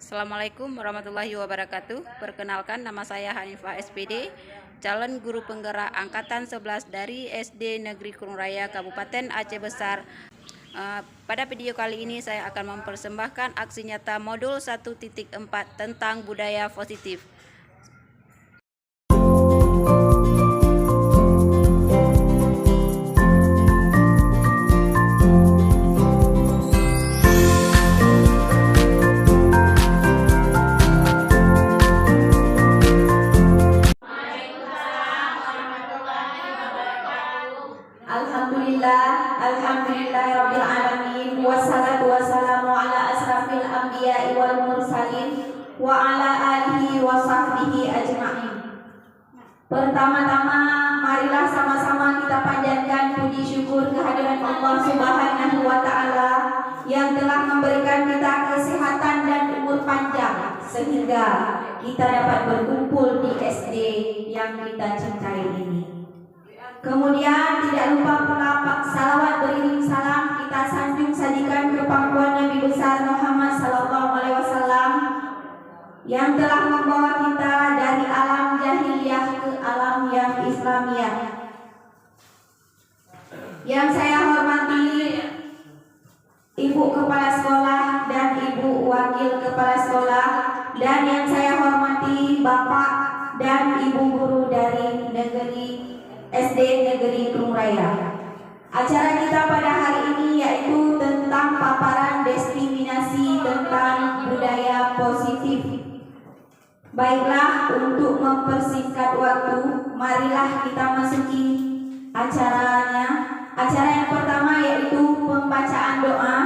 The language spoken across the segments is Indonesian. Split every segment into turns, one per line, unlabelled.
Assalamualaikum warahmatullahi wabarakatuh. Perkenalkan, nama saya Hanifah SPD, calon guru penggerak angkatan 11 dari SD Negeri Kurung Raya Kabupaten Aceh Besar. Pada video kali ini saya akan mempersembahkan aksi nyata modul 1.4 tentang budaya positif.
Alhamdulillahirabbil alamin, wassalatu wassalamu ala asrafil anbiya'i wal mursalin wa ala alihi wa sahbihi ajma'in. Pertama-tama marilah sama-sama kita panjatkan puji syukur kehadiran Allah Subhanahu wa taala yang telah memberikan kita kesehatan dan umur panjang sehingga kita dapat berkumpul di SD yang kita cintai ini. Kemudian tidak lupa pula salawat beriring salam kita sanjung sajikan ke pangkuan Nabi besar Muhammad sallallahu alaihi wasallam yang telah membawa kita dari alam jahiliyah ke alam yang Islamiyah. Yang saya hormati Ibu Kepala Sekolah dan Ibu Wakil Kepala Sekolah, dan yang saya hormati Bapak dan Ibu guru dari SD Negeri Kurung Raya. Acara kita pada hari ini yaitu tentang paparan diskriminasi tentang budaya positif. Baiklah, untuk mempersingkat waktu, marilah kita masuki acaranya. Acara yang pertama yaitu pembacaan doa.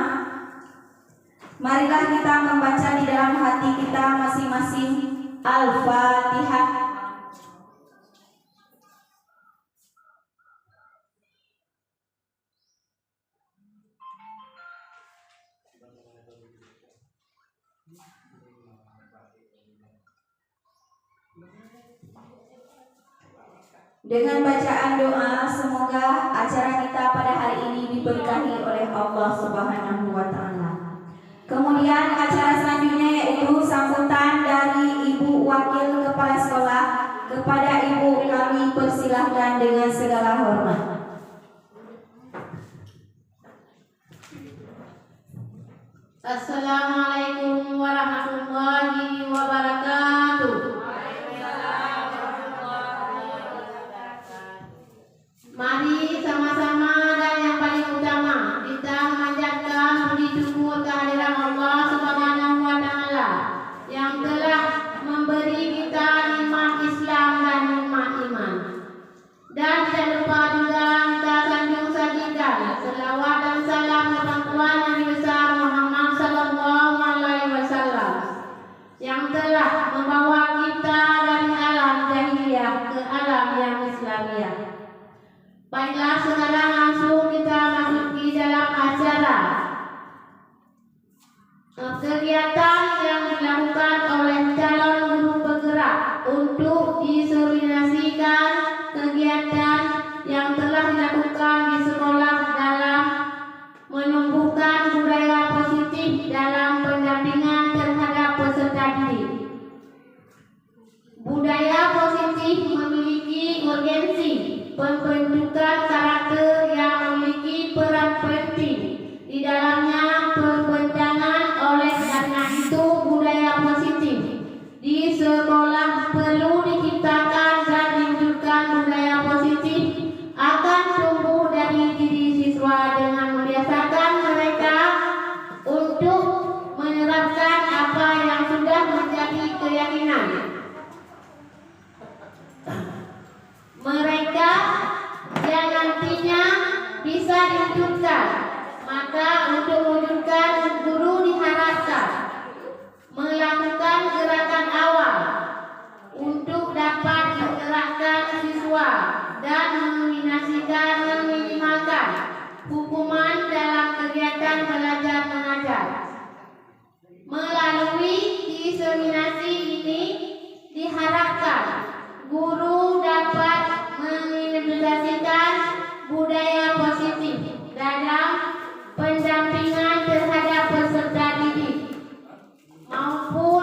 Marilah kita membaca di dalam hati kita masing-masing Al-Fatihah. Dengan bacaan doa, semoga acara kita pada hari ini diberkahi oleh Allah Subhanahu wa taala. Kemudian acara selanjutnya yaitu sambutan dari Ibu Wakil Kepala Sekolah. Kepada Ibu kami persilahkan dengan segala hormat.
Assalamualaikum warahmatullahi wabarakatuh. Mari sama-sama dan yang paling utama kita memanjatkan puji syukur kehadiran Allah Subhanahu wa taala yang telah memberi kita nikmat Islam dan nikmat iman. Dan tidak lupa juga kita sanjung sajikan selawat dan salam ke pangkuan Nabi besar Muhammad sallallahu alaihi wasallam yang telah membawa kita dari alam jahiliyah ke alam yang Islamiyah. Baiklah, sekarang langsung kita masuk di dalam acara. Kegiatan yang dilakukan oleh calon guru penggerak untuk disosialisasikan kegiatan yang telah dilakukan di sekolah dalam menumbuhkan budaya positif dalam pendampingan terhadap peserta didik. Budaya positif memiliki urgensi pembentukan karakter yang memiliki peran penting di dalamnya perbentangan. Oleh karena itu, budaya positif di sekolah perlu diciptakan dan diwujudkan. Budaya positif akan tumbuh dari diri siswa dengan membiasakan mereka untuk menerapkan apa yang sudah menjadi keyakinan mereka yang nantinya bisa diwujudkan. Maka untuk mewujudkan, guru diharapkan melakukan gerakan awal untuk dapat menggerakkan siswa dan meminimalkan hukuman dalam kegiatan belajar mengajar. Melalui diseminasi ini diharapkan guru dapat mengimplementasikan budaya positif dalam pendampingan terhadap peserta didik maupun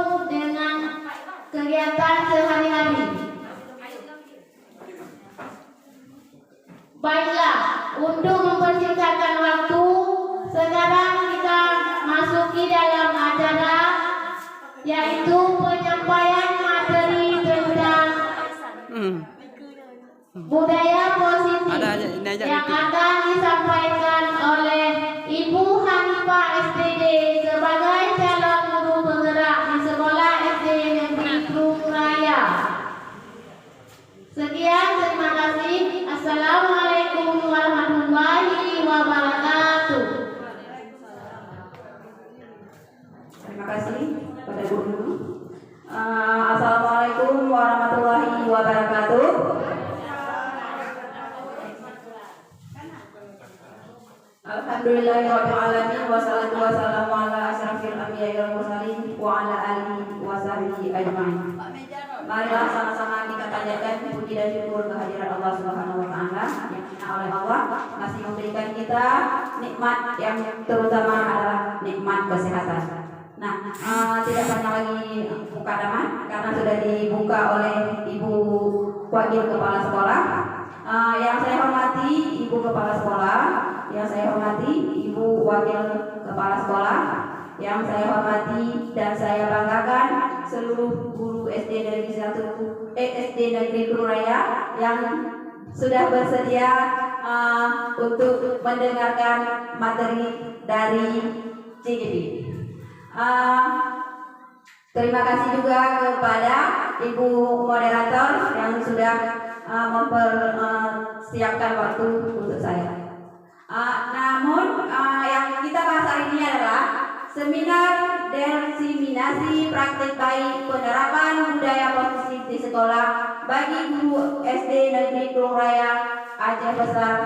yang akan disampaikan oleh Ibu Hanifah SPD sebagai calon guru penggerak di Sekolah SD Negeri Krung Raya. Sekian, terima kasih. Assalamualaikum warahmatullahi wabarakatuh.
Terima kasih pada guru. Assalamualaikum warahmatullahi wabarakatuh. Alhamdulillahirrahmanirrahim. Wassalatu wassalamu ala asyrafil anbiya'i wal mursalin wa ala alihi wa sahbihi ajma'in. Marilah sama-sama kita panjatkan puji dan syukur kehadiran Allah Subhanahu wa taala yang mana oleh Allah masih memberikan kita nikmat yang terutama adalah nikmat kesehatan. Nah, tidak panjang lagi mukadamah karena sudah dibuka oleh Ibu Wakil Kepala Sekolah. Yang saya hormati Ibu Kepala Sekolah, yang saya hormati Ibu Wakil Kepala Sekolah, yang saya hormati dan saya banggakan seluruh guru SD Negeri Krung Raya yang sudah bersedia untuk mendengarkan materi dari CGP. Terima kasih juga kepada Ibu Moderator yang sudah mempersiapkan waktu untuk saya. Namun yang kita bahas hari ini adalah seminar diseminasi praktik baik penerapan budaya positif di sekolah bagi guru SD Negeri Krung Raya Aceh Besar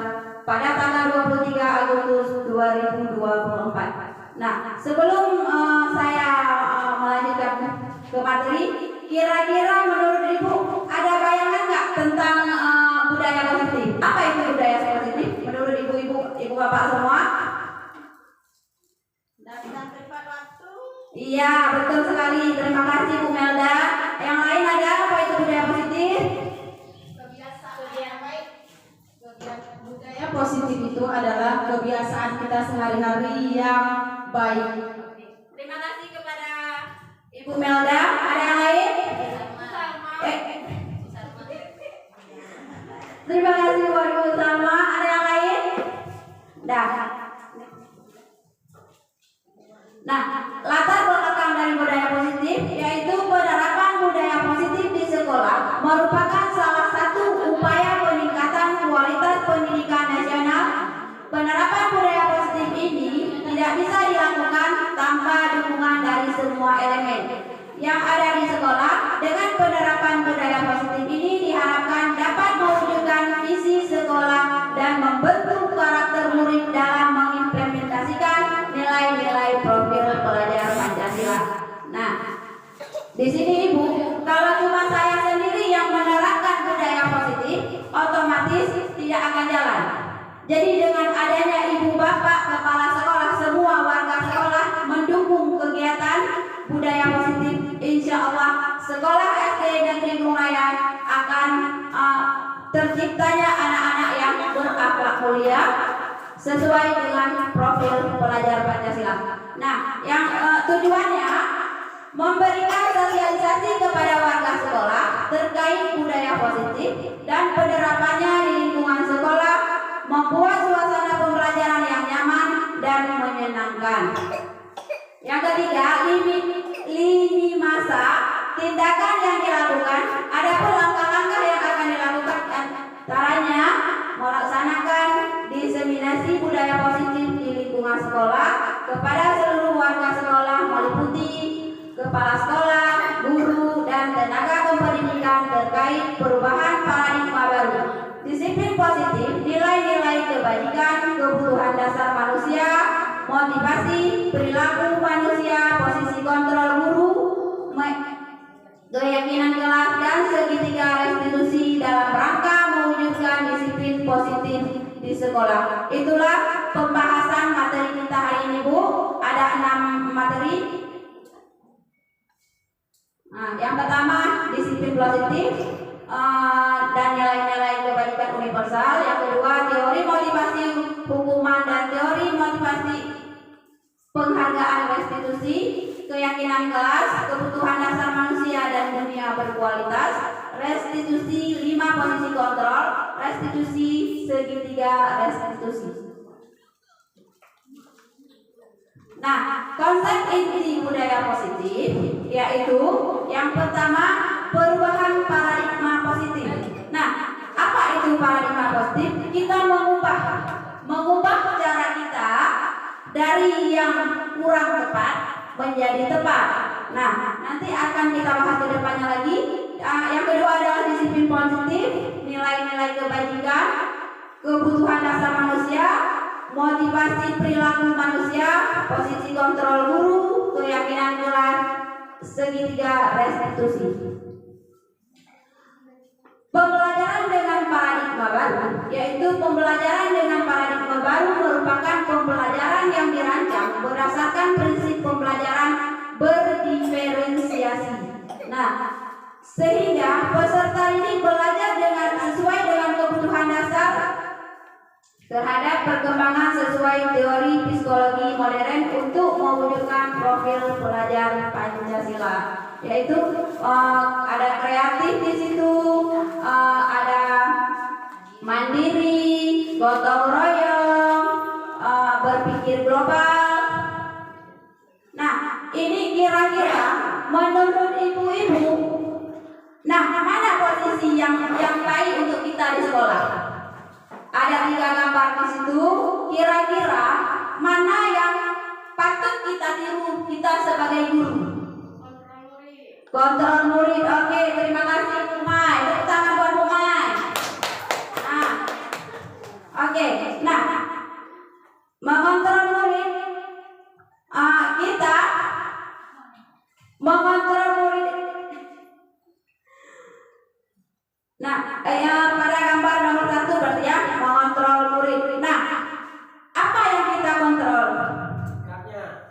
pada tanggal 23 Agustus 2024. Nah, sebelum saya melanjutkan ke materi, kira-kira menurut Ibu ada bayangan nggak tentang budaya positif? Apa itu budaya positif? Menurut ibu bapak semua? Iya, betul sekali. Terima kasih Bu Melda. Yang lain ada apa itu budaya positif?
Budaya positif itu adalah kebiasaan kita sehari-hari yang baik.
Terima kasih kepada Ibu Melda. Ada yang lain? Terima kasih buat Ibu Salma. Ada yang lain? Dah. Nah, latar belakang dari budaya positif yaitu penerapan budaya positif di sekolah merupakan salah satu upaya peningkatan kualitas pendidikan nasional. Penerapan budaya positif ini tidak bisa dilakukan tanpa dukungan dari semua elemen yang ada di sekolah. Dengan penerapan budaya positif ini diharapkan dapat mewujudkan visi sekolah dan membentuk karakter murid dalam mengimplementasikan nilai-nilai profil pelajar Pancasila. Nah, di sini Ibu, kalau cuma saya sendiri yang menerapkan budaya positif, otomatis tidak akan jalan. Jadi dengan adanya Ibu Bapak Kepala Sekolah, semua warga sekolah mendukung kegiatan budaya positif, insya Allah Sekolah SD Negeri Krung Raya akan terciptanya anak-anak yang berakhlak mulia sesuai dengan profil pelajar Pancasila. Nah, yang tujuannya memberikan sosialisasi kepada warga sekolah terkait budaya positif dan penerapannya di lingkungan sekolah, membuat suasana pembelajaran yang nyaman dan menyenangkan. Yang ketiga, lini masa tindakan yang dilakukan. Ada pun langkah-langkah yang akan dilakukan, antaranya melaksanakan diseminasi budaya positif di lingkungan sekolah kepada seluruh warga sekolah meliputi kepala sekolah, guru, dan tenaga kependidikan terkait perubahan paradigma baru. Disiplin positif, nilai-nilai kebajikan, kebutuhan dasar manusia, motivasi, perilaku manusia, posisi kontrol guru, keyakinan kelas, dan segitiga restitusi dalam rangka mewujudkan disiplin positif di sekolah. Itulah pembahasan materi kita hari ini, Bu. Ada 6 materi. Nah, yang pertama disiplin positif dan nilai-nilai kebajikan universal. Yang kedua teori motivasi hukuman dan teori motivasi penghargaan restitusi, keyakinan kelas, kebutuhan dasar manusia dan dunia berkualitas, restitusi 5 posisi kontrol, restitusi segitiga restitusi. Nah, konsep inti budaya positif yaitu yang pertama perubahan paradigma positif. Nah, apa itu paradigma positif? Kita mengubah cara kita dari yang kurang tepat menjadi tepat. Nah, nanti akan kita bahas ke depannya lagi. Yang kedua adalah disiplin positif, nilai-nilai kebajikan, kebutuhan dasar manusia, motivasi perilaku manusia, posisi kontrol guru, keyakinan kelas, segitiga restitusi. Pembelajaran dengan paradigma baru, yaitu pembelajaran dengan paradigma baru merupakan pembelajaran yang dirancang berdasarkan prinsip pembelajaran berdiferensiasi. Nah, sehingga peserta ini belajar sesuai dengan kebutuhan dasar terhadap perkembangan sesuai teori psikologi modern untuk mewujudkan profil pelajar Pancasila, yaitu ada kreatif di situ, ada mandiri, gotong royong, berpikir global. Nah, ini kira-kira menurut ibu-ibu, nah mana posisi yang baik untuk kita di sekolah? Ada 3 gambar di situ. Kira-kira mana yang patut kita tiru kita sebagai guru? Kontrol murid. Oke, terima kasih Bu Mai. Tepuk tangan buat Bu Mai. Nah, oke. Nah, mengontrol murid, kita mengontrol murid. Nah, pada gambar nomor 1 berarti ya mengontrol murid. Nah, apa yang kita kontrol?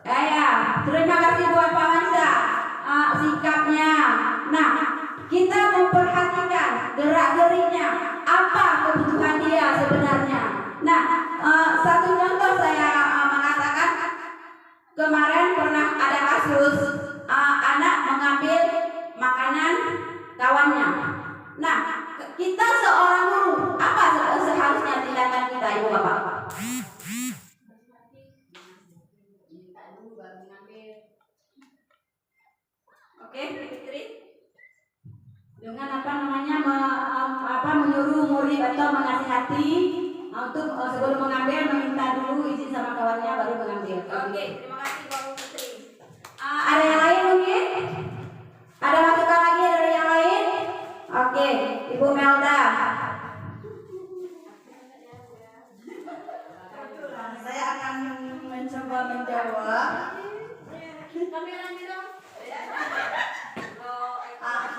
Ya, terima kasih buat Pak Mansa. Sikapnya. Nah, kita memperhatikan gerak-geriknya, apa kebutuhan dia sebenarnya. Nah, satu contoh saya mengatakan kemarin pernah ada kasus anak mengambil makanan kawannya. Nah, kita seorang guru, apa seharusnya tindakan kita, Ibu Bapak? Oke, Fitri. Dengan menyuruh murid atau menasihati untuk sebelum mengambil meminta dulu izin sama kawannya baru mengambil. Oke, terima kasih Bu Fitri. Ada yang lain mungkin? Ada masukan lagi dari yang lain? Oke, Ibu Melda.
Saya akan mencoba menjawab.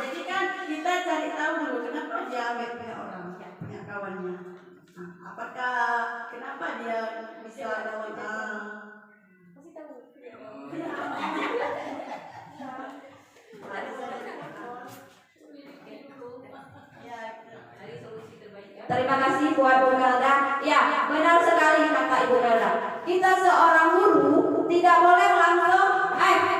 Jadi kan kita cari tahu dulu kenapa dia ambil punya orang, punya kawannya. Apakah kenapa dia bisa
Terima kasih buat Bu Melda. Ya, benar sekali kata Ibu Melda. Kita seorang guru tidak boleh langsung,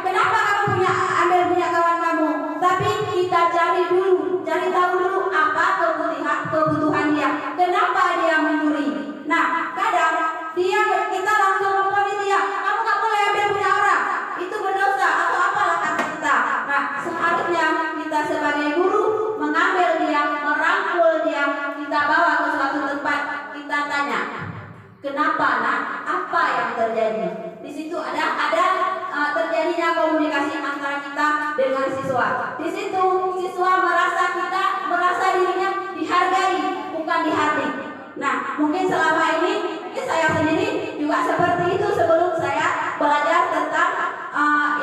kenapa kamu ambil punya kawan kamu? Tapi kita cari tahu dulu apa kebutuhan dia. Kenapa dia mencuri? Nah, kadang kita langsung memponis dia. Kamu nggak boleh ambil punya orang. Itu berdosa atau apalah kata kita. Nah, seharusnya kita sebagai guru mengambil dia, merangkul dia, kita bawa ke suatu tempat, kita tanya, kenapa nak? Apa yang terjadi? Di situ ada terjadinya komunikasi antara kita dengan siswa. Di situ siswa merasa dirinya dihargai, bukan dihardik. Nah, mungkin selama ini saya sendiri juga seperti itu sebelum saya belajar tentang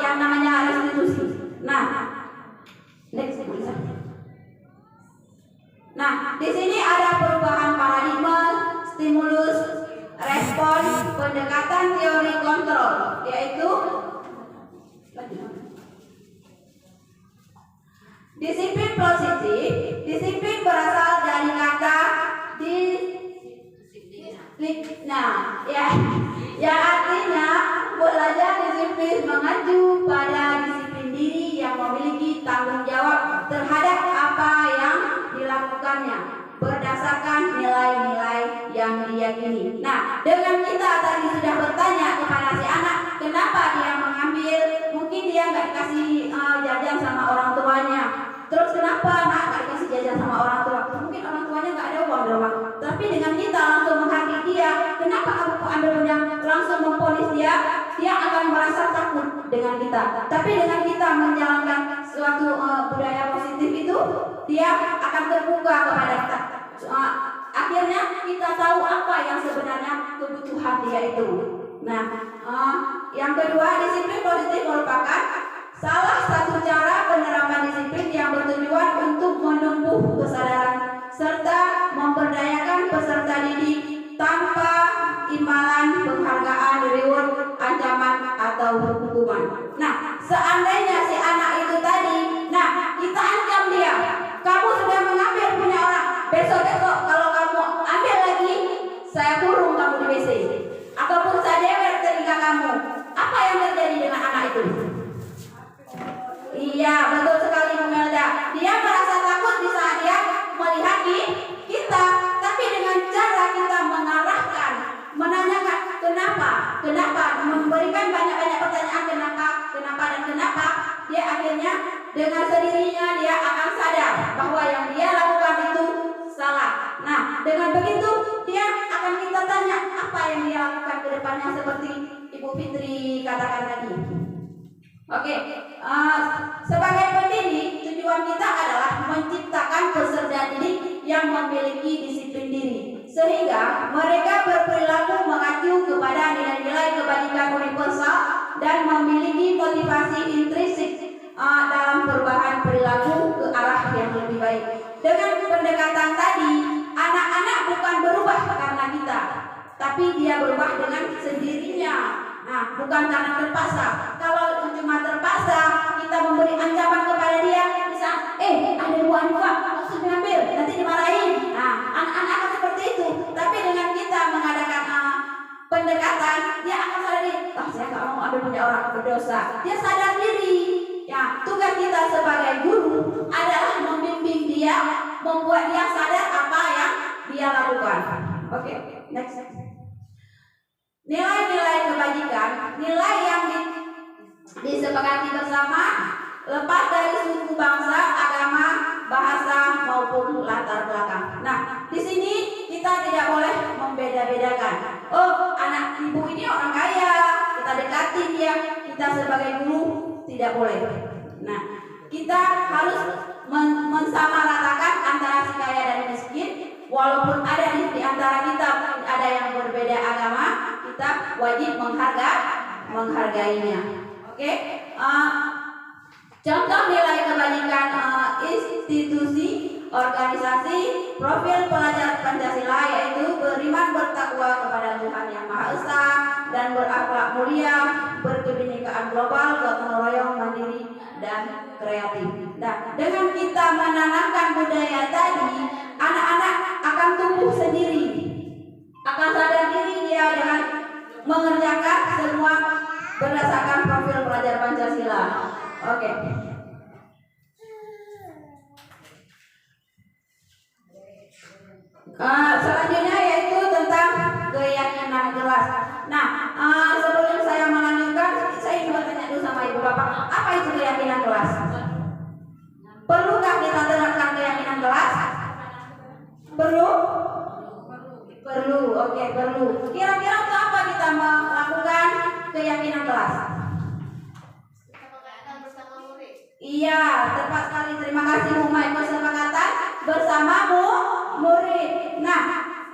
yang namanya restitusi. Nah, next bisa. Nah, di sini ada perubahan paradigma, stimulus, respon, pendekatan teori kontrol, yaitu disiplin positif. Disiplin berasal dari kata nah, ya artinya belajar disiplin mengacu pada disiplin diri yang memiliki tanggung jawab terhadap apa yang dilakukannya berdasarkan melaksanakan nilai-nilai yang diyakini. Nah, dengan kita tadi sudah bertanya kepada si anak, kenapa dia mengambil, mungkin dia nggak dikasih jajan sama orang tuanya. Terus kenapa nak nggak dikasih jajan sama orang tua? Mungkin orang tuanya nggak ada uang di rumah. Tapi dengan kita langsung menghargai dia, kenapa kamu kok ambil punya, langsung memponis dia akan merasa takut dengan kita. Tapi dengan kita menjalankan suatu budaya positif itu, dia akan terbuka kepada kita. Akhirnya kita tahu apa yang sebenarnya kebutuhan dia itu. Nah, yang kedua, disiplin positif merupakan salah satu cara penerapan disiplin yang bertujuan untuk menumbuh kesadaran serta memberdayakan peserta didik tanpa imbalan, penghargaan, reward, ancaman atau hukuman. Nah, seandainya si anak itu tadi, nah kita ancam dia, kamu sudah mengambil punya orang, besok-besok kalau kamu ambil lagi, saya kurung kamu di WC, ataupun saya dewer telinga kamu. Apa yang terjadi dengan anak itu? Iya, betul sekali Bu Melda. Dia merasa takut di saat dia melihat kita, tapi dengan cara kita mengarahkan, menanyakan kenapa, memberikan banyak-banyak pertanyaan kenapa, dia akhirnya dengan sendirinya dia akan sadar bahwa yang dia lakukan itu salah. Nah, dengan begitu dia akan kita tanya apa yang dia lakukan ke depannya, seperti Ibu Fitri katakan tadi. Oke, sebagai pendidik, tujuan kita adalah menciptakan peserta didik yang memiliki disiplin diri, sehingga mereka berperilaku mengacu kepada nilai-nilai kebajikan universal dan memiliki motivasi intrinsik dalam perubahan perilaku ke arah yang lebih baik. Dengan pendekatan tadi, anak-anak bukan berubah karena kita, tapi dia berubah dengan sendirinya. Nah, bukan karena terpaksa. Kalau cuma terpaksa, kita memberi ancaman kepada dia, bisa, ada 2 Hanifah, langsung diambil, nanti dimarahin. Nah, anak-anak akan seperti itu. Tapi dengan kita mengadakan pendekatan, dia akan sadar diri, saya nggak mau ambil punya orang berdosa. Dia sadar diri. Ya, tugas kita sebagai guru adalah membimbing dia, membuat dia sadar apa yang dia lakukan. Oke, next. Nilai-nilai kebajikan, nilai yang disepakati bersama, lepas dari suku, bangsa, agama, bahasa maupun latar belakang. Nah, di sini kita tidak boleh membeda-bedakan. Oh, anak ibu ini orang kaya, kita dekati dia, kita sebagai guru tidak boleh. Nah, kita harus mensamaratakan antara si kaya dan miskin. Walaupun ada di antara kita ada yang berbeda agama, kita wajib menghargainya. Oke? Contoh nilai kebajikan institusi, organisasi, profil pelajar Pancasila yaitu beriman, bertakwa kepada Tuhan Yang Maha Esa, dan berakhlak mulia, berkebinekaan global, gotong royong, mandiri, dan kreatif. Nah, dengan kita menanamkan budaya tadi, anak-anak akan tumbuh sendiri, akan sadar diri dia dengan mengerjakan semua berdasarkan profil pelajar Pancasila. Oke. Selanjutnya yaitu tentang keyakinan jelas. Nah, sebelum saya melanjutkan, saya ingin bertanya dulu sama ibu bapak, apa itu keyakinan jelas? Perlukah kita terapkan keyakinan jelas? Perlu? Perlu, oke, perlu. Kira-kira untuk apa kita melakukan keyakinan jelas? Iya, tepat sekali. Terima kasih Bu Mai. Kesepakatan bersamamu murid. Nah,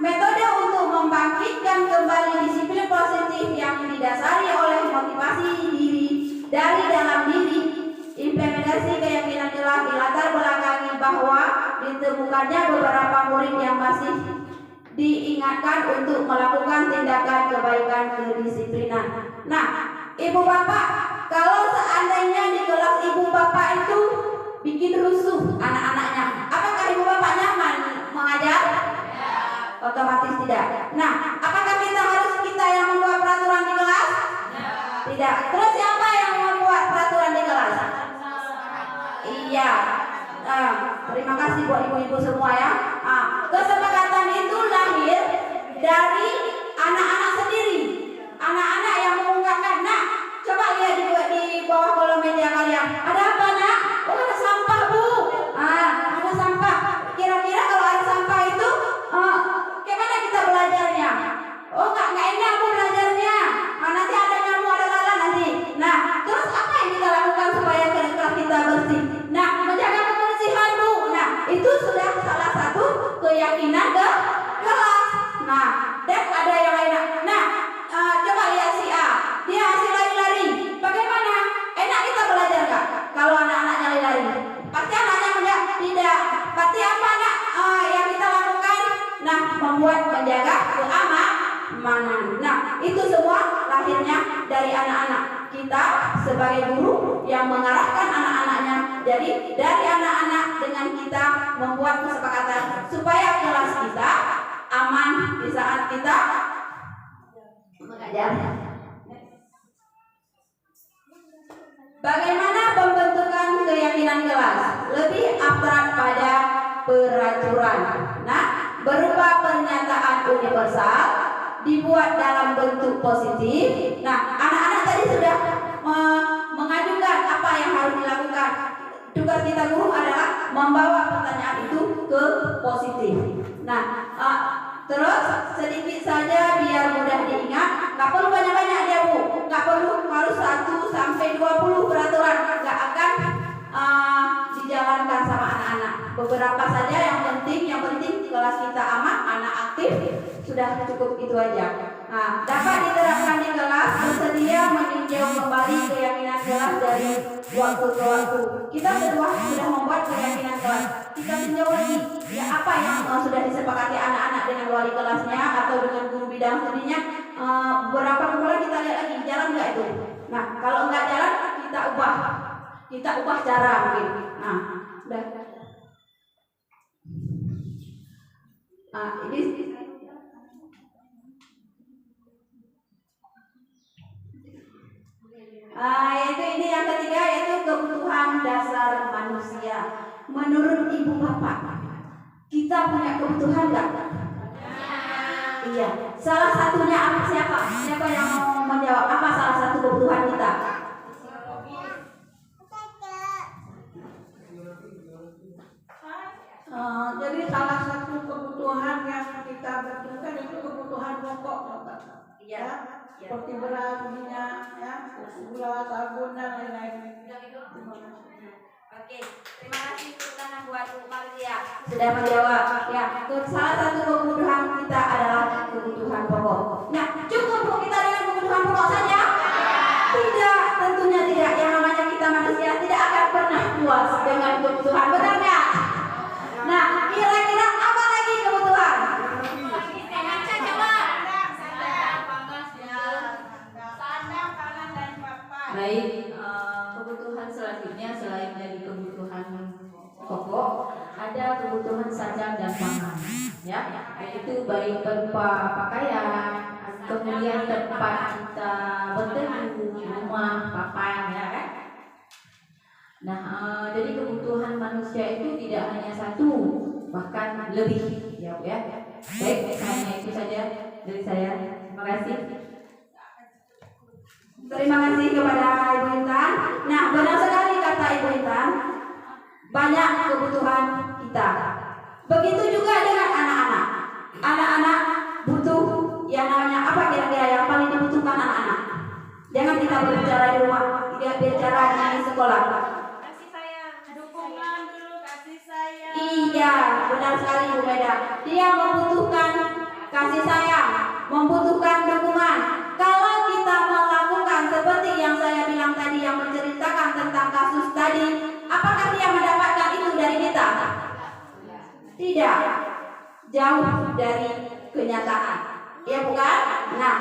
metode untuk membangkitkan kembali disiplin positif yang didasari oleh motivasi diri dari dalam diri. Implementasi keyakinan jelas dilatar belakangi bahwa ditemukannya beberapa murid yang masih diingatkan untuk melakukan tindakan kebaikan kedisiplinan. Nah, ibu bapak, kalau seandainya di kelas ibu bapak itu bikin rusuh anak-anaknya, apakah ibu bapak nyaman mengajar? Otomatis tidak. Nah, apakah kita yang membuat peraturan di kelas? Tidak. Terus siapa yang membuat peraturan di kelas? Iya. Terima kasih buat ibu-ibu semua ya. Kesepakatan dari anak-anak sendiri. Anak-anak yang mengungkapkan, nah coba lihat di bawah kolom media kalian. Ada apa nak? Oh ada sampah bu. Ada sampah. Kira-kira kalau ada sampah itu, gimana kita belajarnya? Oh nggak enak bu belajarnya. Nanti ada nyamuk, ada lalat nanti. Nah terus apa yang kita lakukan supaya kelas kita bersih? Nah menjaga kebersihan bu. Nah itu sudah salah satu keyakinan ke kelas. Nah dan ada yang lain. Nah coba lihat si A, dia hasil lari-lari. Bagaimana? Enak kita belajar nggak? Kalau anak-anaknya lari-lari, pasti anaknya menjawab tidak. Berarti apa nak yang kita lakukan? Nah, menjaga keamanan. Nah, itu semua lahirnya dari anak-anak kita sebagai guru yang mengarahkan anak-anaknya. Jadi dari anak-anak dengan kita membuat kesepakatan supaya kelas kita aman di saat kita mengajar. Bagaimana pembentukan keyakinan kelas? Lebih abstrak pada peraturan. Nah, berupa pernyataan universal dibuat dalam bentuk positif. Nah, anak-anak tadi sudah mengajukan apa yang harus dilakukan. Tugas kita guru adalah membawa pertanyaan itu ke positif. Nah, terus sedikit saja biar mudah diingat. Nggak perlu banyak-banyak dia bu. Nggak perlu harus 1 sampai 20 peraturan. Nggak akan dijalankan sama anak-anak. Beberapa saja yang penting kelas kita aman, anak aktif, sudah cukup itu aja. Nah, dapat diterapkan di kelas, bersedia meninjau kembali keyakinan kelas dari waktu ke waktu. Kita berdua sudah membuat keyakinan kelas. Kita tinjau lagi, ya apa yang sudah disepakati anak-anak dengan wali kelasnya atau dengan guru bidang studinya. Beberapa bulan kita lihat lagi jalan nggak itu. Nah, kalau nggak jalan kita ubah cara mungkin. Nah, udah. Yaitu ini yang ketiga, yaitu kebutuhan dasar manusia. Menurut ibu bapak, kita punya kebutuhan nggak? Iya. Salah satunya apa? Siapa yang mau menjawab? Apa salah satu kebutuhan kita?
Jadi salah satu kebutuhan yang kita butuhkan itu kebutuhan pokok, Bapak.
Iya.
Seperti beras, minyak, ya, gula, sabun dan lain-lain.
Oke, terima kasih tepuk tangan buat Bu Maria sudah menjawab. Ya, salah satu kebutuhan kita adalah kebutuhan pokok. Nah, cukup Bu kita dengan kebutuhan pokok saja? Tidak, tentunya tidak. Yang namanya kita manusia tidak akan pernah puas dengan kebutuhan, benar nggak? Nah, kira-kira apa lagi kebutuhan?
Baik, kebutuhan selanjutnya selain dari kebutuhan pokok, ada kebutuhan sandang dan pangan, ya, yaitu baik berupa pakaian, kemudian tempat kita berteduh, rumah, papan, ya kan? Nah, jadi kebutuhan manusia itu tidak hanya satu, bahkan lebih, ya, Bu ya. Baik, hanya itu saja dari saya. Terima kasih.
Terima kasih kepada Ibu Intan. Nah, benar sekali kata Ibu Intan, banyak kebutuhan kita. Begitu juga dengan anak-anak. Anak-anak butuh yang namanya apa kira-kira yang paling dibutuhkan anak-anak? Jangan kita berbicara di rumah, tidak bicara di sekolah.
Kasih sayang, dukungan dulu, kasih sayang.
Iya, benar sekali Bu Meda. Dia membutuhkan kasih sayang, membutuhkan dukungan. Kalau kita melakukan seperti yang saya bilang tadi, yang menceritakan tentang kasus tadi, apakah dia mendapatkan itu dari kita? Tidak, jauh dari kenyataan, ya bukan? Nah,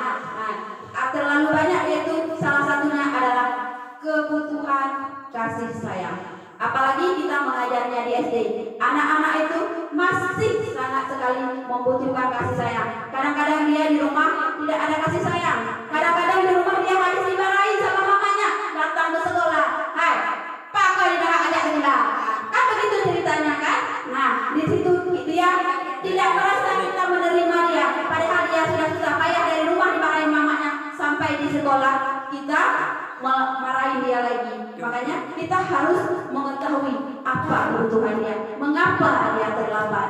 terlalu banyak, yaitu salah satunya adalah kebutuhan kasih sayang. Apalagi kita mengajarnya di SD, anak-anak itu masih sangat sekali membutuhkan kasih sayang. Kadang-kadang dia di rumah tidak ada kasih sayang. Kadang-kadang di rumah dia habis dimarahi sama mamanya, datang ke sekolah, hai, Pak kau tidak ajak sekolah. Kan begitu ceritanya kan? Nah, di situ dia tidak merasa kita menerima dia, padahal dia sekolah kita marahin dia lagi. Makanya kita harus mengetahui apa kebutuhan dia, mengapa dia terlambat.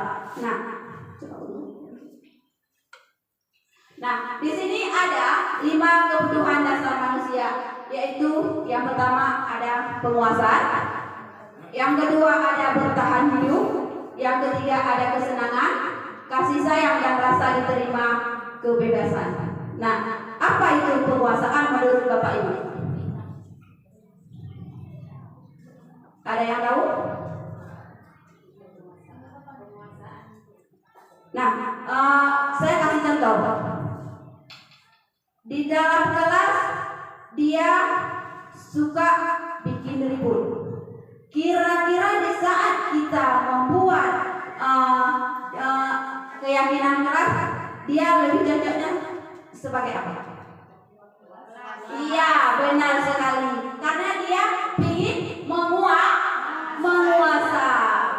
Nah, di sini ada 5 kebutuhan dasar manusia, yaitu yang pertama ada penguasaan, yang kedua ada bertahan hidup, yang ketiga ada kesenangan, kasih sayang dan rasa diterima, kebebasan. Nah, apa itu penguasaan menurut Bapak Ibu? Ada yang tahu? Nah, saya kasih contoh. Di dalam kelas dia suka bikin ribut. Kira-kira di saat kita membuat keyakinan keras, dia lebih cocoknya sebagai apa? Iya, benar sekali. Karena dia ingin menguasa.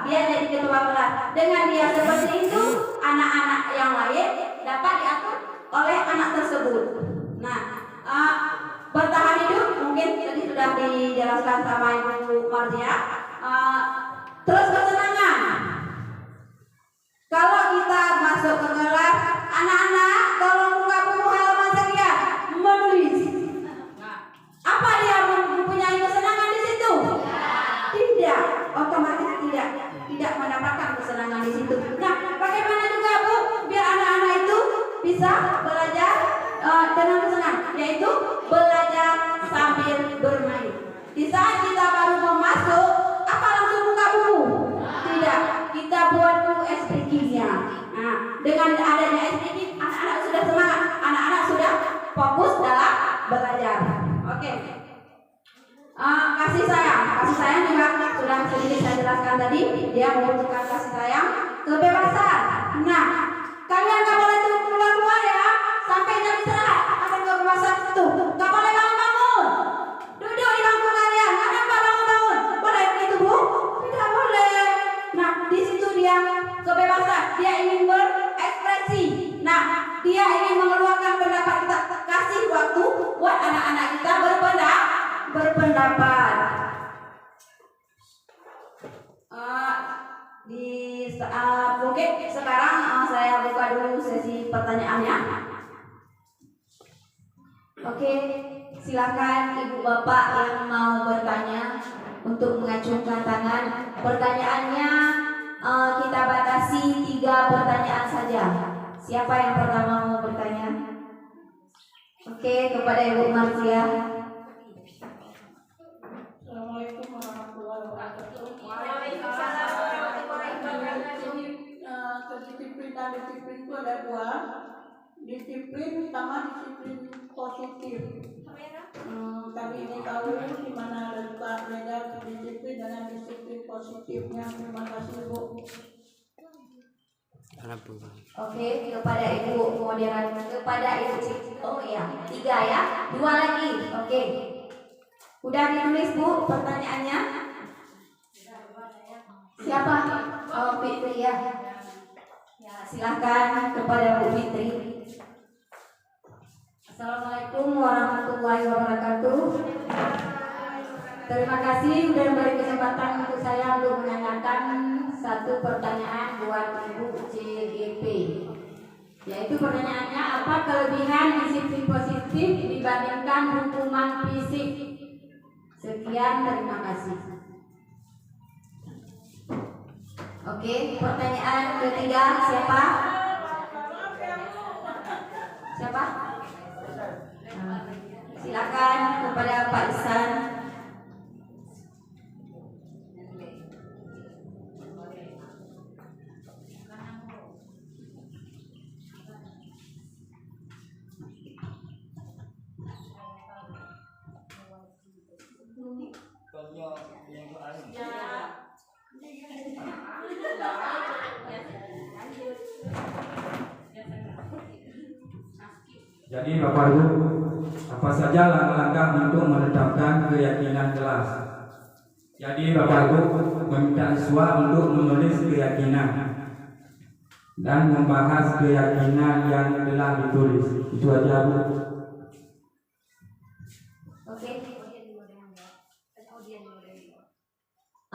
Dia jadi ketua kelas. Dengan dia seperti itu, anak-anak yang lain dapat diatur oleh anak tersebut. Nah, bertahan hidup mungkin tadi sudah dijelaskan sama Ibu Marzia. Terus kesenangan. Kalau kita masuk ke kelas, anak-anak tolong buka buku halaman sekian, menulis. Apa dia mempunyai kesenangan di situ? Tidak, otomatis tidak mendapatkan kesenangan di situ. Nah, bagaimana juga Bu, biar anak-anak itu bisa belajar dengan kesenangan, yaitu belajar sambil bermain. Di saat kita baru mau masuk, apa langsung buka buku? Tidak, kita buat dulu SPK-nya. Nah, dengan adanya SPK, anak-anak sudah semangat, anak-anak sudah fokus dalam belajar. Oke. Kasih sayang juga sudah sedikit saya jelaskan tadi. Dia membutuhkan kasih sayang, kebebasan. Nah, kalian nggak boleh tuh keluar ya sampai jam istirahat. Akan kebebasan itu nggak boleh bangun. Duduk di bangku kalian. Kenapa bangun? Boleh begitu Bu? Tidak boleh. Nah, di situ dia kebebasan. Dia ingin berekspresi. Nah, dia ingin mengeluarkan pendapat kita. Kasih waktu buat anak-anak kita berpendapat. Mungkin sekarang saya buka dulu sesi pertanyaannya. Oke, silakan Ibu Bapak yang mau bertanya untuk mengacungkan tangan. Pertanyaannya kita batasi 3 pertanyaan saja. Siapa yang pertama mau bertanya? Oke, kepada Ibu Marzia.
Assalamualaikum warahmatullahi wabarakatuh.
Waalaikumsalam warahmatullahi wabarakatuh.
Disiplin dan disiplin itu ada 2. Disiplin sama disiplin positif. Kami ini tahu di mana letak beda disiplin dengan disiplin positifnya. Terima kasih Bu.
Oke, kepada Ibu moderator, kepada Ibu oh ya, 3 ya, 2 lagi. Oke. Udah ditulis Bu pertanyaannya? Siapa? Oh, Fitri ya. Ya, silakan kepada Bu Fitri. Assalamualaikum warahmatullahi wabarakatuh. Terima kasih sudah memberi kesempatan untuk saya untuk menanyakan satu pertanyaan buat Ibu CGP. Yaitu pertanyaannya, apa kelebihan disiplin positif dibandingkan hukuman fisik? Sekian, terima kasih. Oke, pertanyaan ketiga siapa? Siapa? Silakan kepada Pak Ihsan.
Jadi Bapak Ibu, apa saja langkah-langkah untuk menetapkan keyakinan kelas? Jadi Bapak Ibu meminta siswa untuk menulis keyakinan dan membahas keyakinan yang telah ditulis. Itu aja Bu.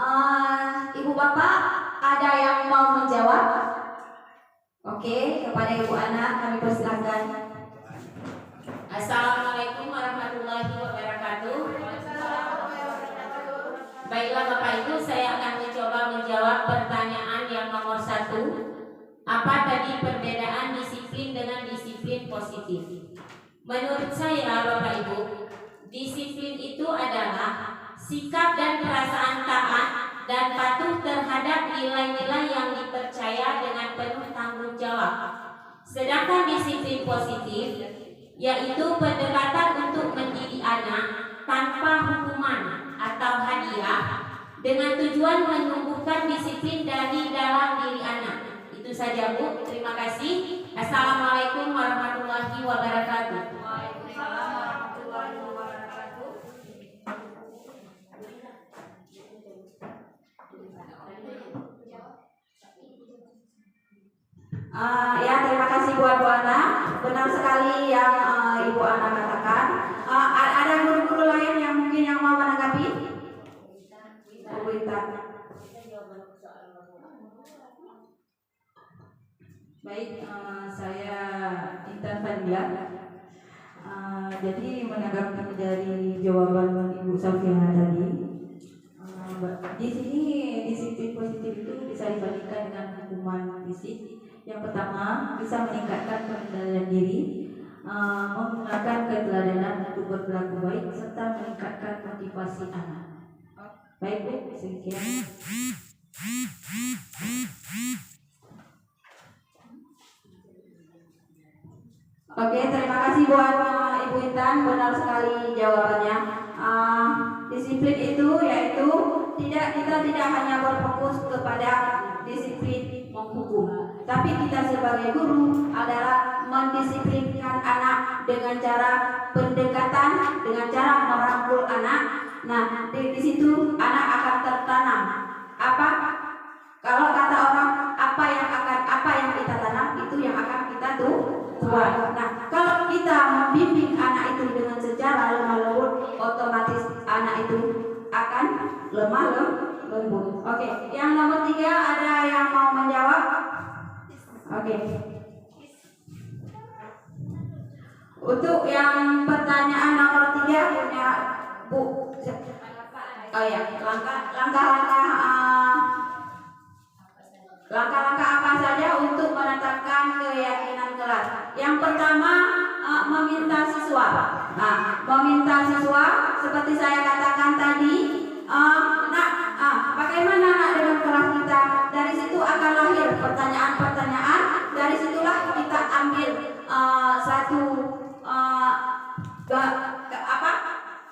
Ibu bapak ada yang mau menjawab? Oke, kepada ibu anak kami persilakan.
Assalamualaikum warahmatullahi wabarakatuh. Baiklah Bapak Ibu, saya akan mencoba menjawab pertanyaan yang nomor 1. Apa tadi perbedaan disiplin dengan disiplin positif? Menurut saya Bapak Ibu, disiplin itu adalah sikap dan perasaan taat dan patuh terhadap nilai-nilai yang dipercaya dengan penuh tanggung jawab. Sedangkan disiplin positif yaitu pendekatan untuk mendidik anak tanpa hukuman atau hadiah dengan tujuan menumbuhkan disiplin dari dalam diri anak. Itu saja Bu, terima kasih. Assalamualaikum warahmatullahi wabarakatuh.
Waalaikumsalam warahmatullahi wabarakatuh. Ya, terima kasih buat Bu Ana. Benar sekali yang Ibu Ana katakan. Ada guru-guru lain yang mungkin yang mau menanggapi? Bu Intan.
Baik, saya Intan Fadila. Jadi menanggapi dari jawaban Ibu Safina tadi, di sini disiplin positif itu bisa dibandingkan dengan hukuman fisik. Yang pertama, bisa meningkatkan pengendalian diri, menggunakan keteladanan untuk berperilaku baik, serta meningkatkan motivasi anak. Baik Bu, sekian.
Oke, terima kasih buat Ibu Intan, benar sekali jawabannya. Disiplin itu yaitu kita tidak hanya berfokus kepada disiplin menghukum, tapi kita sebagai guru adalah mendisiplinkan anak dengan cara pendekatan, dengan cara merangkul anak. Nah, di situ anak akan tertanam. Apa? Kalau kata orang, apa yang kita tanam itu yang akan kita tuai. Nah, kalau kita membimbing anak itu dengan secara lemah lembut, otomatis anak itu akan lemah lembut. Oke, yang nomor 3 ada yang mau menjawab? Oke. Untuk yang pertanyaan nomor 3 punya Bu. Oh ya, langkah-langkah apa saja untuk menetapkan keyakinan kelas? Yang pertama, meminta siswa. Meminta siswa seperti saya katakan tadi, bagaimana nak dengan kelas kita? Dari situ akan lahir pertanyaan-pertanyaan. Dari situlah kita ambil satu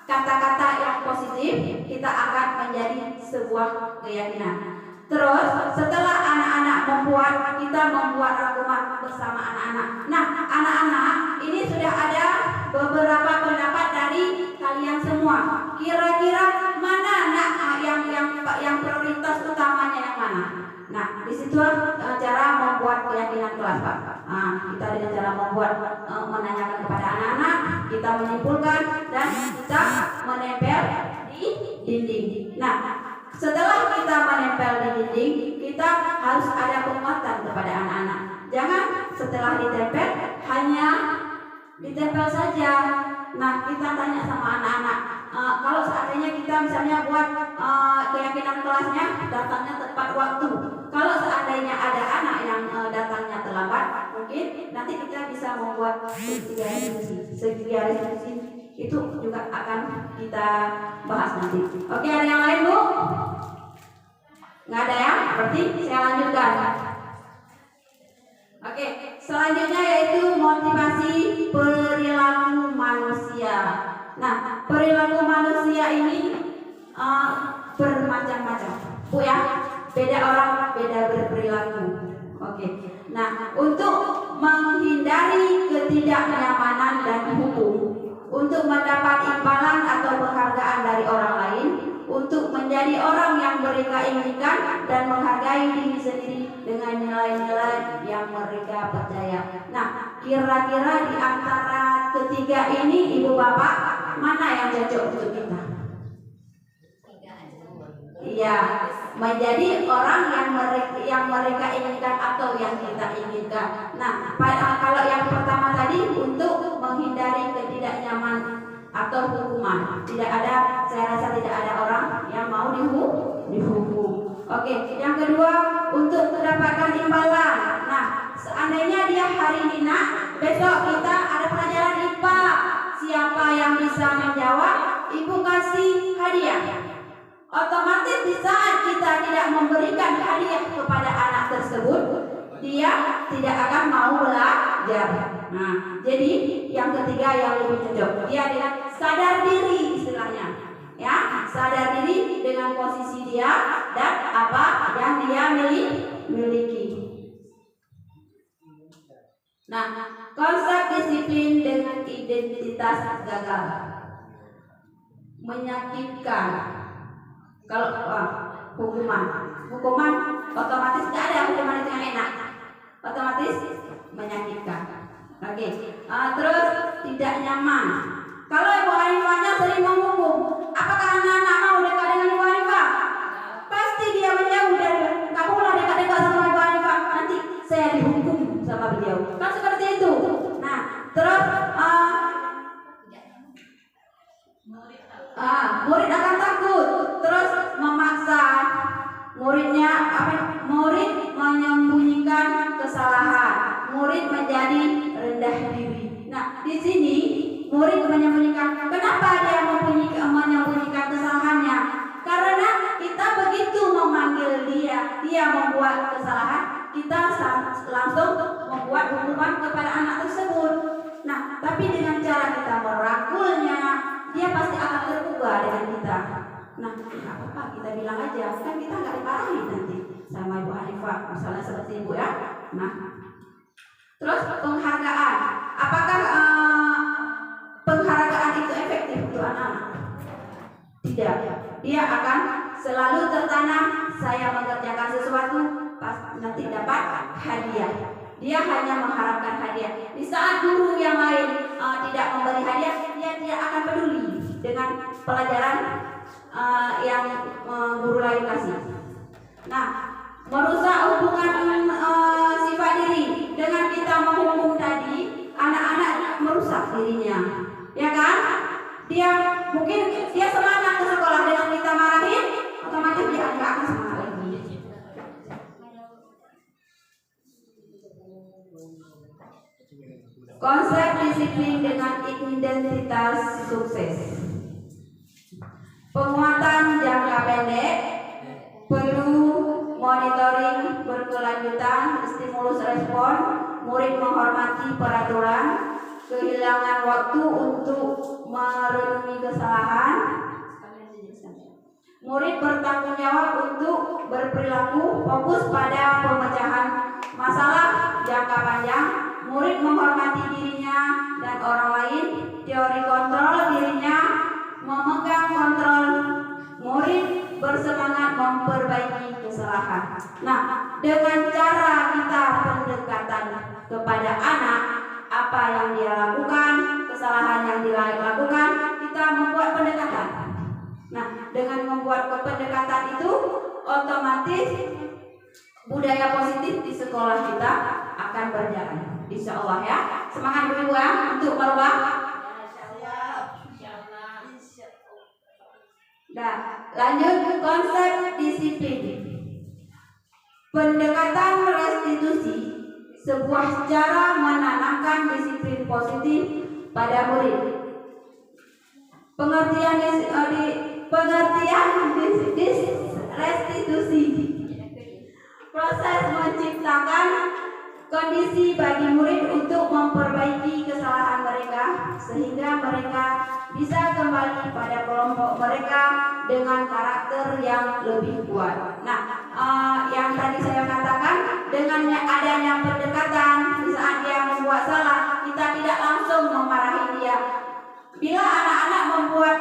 kata-kata yang positif, kita akan menjadi sebuah keyakinan. Terus setelah anak-anak kita membuat rangkuman bersama anak-anak. Nah, anak-anak ini sudah ada beberapa pendapat dari kalian semua. Kira-kira mana yang prioritas utamanya yang mana? Nah, di situ cara membuat keyakinan kelas, Pak. Kita dengan cara membuat menanyakan kepada anak-anak, kita menyimpulkan dan kita menempel di dinding. Nah, setelah kita menempel di dinding, kita harus ada penguatan kepada anak-anak. Jangan setelah ditempel hanya ditempel saja. Nah, kita tanya sama anak-anak, kalau seandainya kita misalnya buat keyakinan kelasnya datangnya tepat waktu. Kalau seandainya ada anak yang datangnya terlambat, mungkin nanti kita bisa membuat segitiga diskusi. Itu juga akan kita bahas nanti. Oke, ada yang lain, Bu? Nggak ada ya? Berarti saya lanjutkan. Oke, selanjutnya yaitu motivasi perilaku manusia. Nah, perilaku manusia ini bermacam-macam, Bu ya. Beda orang, beda berperilaku. Oke. Nah, untuk menghindari ketidaknyamanan dan hukum, untuk mendapat imbalan atau penghargaan dari orang lain, untuk menjadi orang yang mereka inginkan dan menghargai diri sendiri dengan nilai-nilai yang mereka percaya. Nah, kira-kira di antara ketiga ini, Ibu Bapak, mana yang cocok untuk kita? Ya, menjadi orang yang mereka inginkan atau yang kita inginkan. Nah, kalau yang pertama tadi untuk menghindari ketidaknyaman atau hukuman. Saya rasa tidak ada orang yang mau dihukum. Oke, yang kedua untuk mendapatkan imbalan. Nah, seandainya dia hari ini besok kita ada pelajaran IPA. Siapa yang bisa menjawab, ibu kasih hadiah. Otomatis di saat kita tidak memberikan hadiah kepada anak tersebut, dia tidak akan mau belajar. Nah, jadi yang ketiga yang lebih cocok, dia dengan sadar diri istilahnya. Ya, sadar diri dengan posisi dia dan apa yang dia miliki. Nah, konsep disiplin dengan identitas gagal menyakitkan. Kalau hukuman otomatis tidak ada hukuman yang enak, otomatis menyakitkan. Oke, terus tidak nyaman. Kalau Ibu Hanifahnya sering menghukum, apakah anak-anak mau dekat dengan Ibu Hanifah? Pasti dia menjauh dari. Kamu lah dekat-dekat sama Ibu Hanifah, nanti saya dihukum sama beliau. Kan seperti itu. Nah, terus murid akan takut, terus memaksa murid menyembunyikan kesalahan, murid menjadi rendah diri. Nah, di sini murid menyembunyikan. Kenapa dia menyembunyikan kesalahannya? Karena kita begitu memanggil dia membuat kesalahan, kita langsung membuat hukuman kepada anak tersebut. Nah, tapi dengan cara kita merangkulnya, dia pasti akan tergugah dengan kita. Nah, tidak apa-apa, kita bilang aja, kan kita nggak dimarahin nanti sama Ibu Hanifah, misalnya seperti Ibu ya. Nah, terus penghargaan. Apakah penghargaan itu efektif untuk anak-anak? Tidak. Dia akan selalu tertanam, saya mengerjakan sesuatu, nanti dapat hadiah. Dia hanya mengharapkan hadiah. Di saat guru yang lain tidak memberi hadiah, dia tidak akan peduli dengan pelajaran yang guru lain kasih. Nah, merusak hubungan sifat diri. Dengan kita menghukum tadi, anak-anak merusak dirinya, ya kan? Mungkin dia semangat ke sekolah, dengan kita marahin, otomatis dia nggak akan semangat lagi. Konsep disiplin dengan identitas sukses. Penguatan jangka pendek, perlu monitoring berkelanjutan, stimulus respon, murid menghormati peraturan, kehilangan waktu untuk merenungi kesalahan, murid bertanggung jawab untuk berperilaku, fokus pada pemecahan masalah jangka panjang, murid menghormati dirinya dan orang lain, teori kontrol dirinya, memegang kontrol, murid bersemangat memperbaiki kesalahan. Nah, dengan cara kita pendekatan kepada anak, apa yang dia lakukan, kesalahan yang dia lakukan, kita membuat pendekatan. Nah, dengan membuat pendekatan itu, otomatis budaya positif di sekolah kita akan berjalan. Insya Allah ya. Semangat ibu ya untuk merubah. Nah, lanjut konsep disiplin. Pendekatan restitusi, sebuah cara menanamkan disiplin positif pada murid. Pengertian restitusi, proses menciptakan kondisi bagi murid untuk memperbaiki kesalahan mereka sehingga mereka bisa kembali pada kelompok mereka dengan karakter yang lebih kuat. Nah, yang tadi saya katakan, dengan adanya pendekatan, di saat dia membuat salah, kita tidak langsung memarahi dia. Bila anak-anak membuat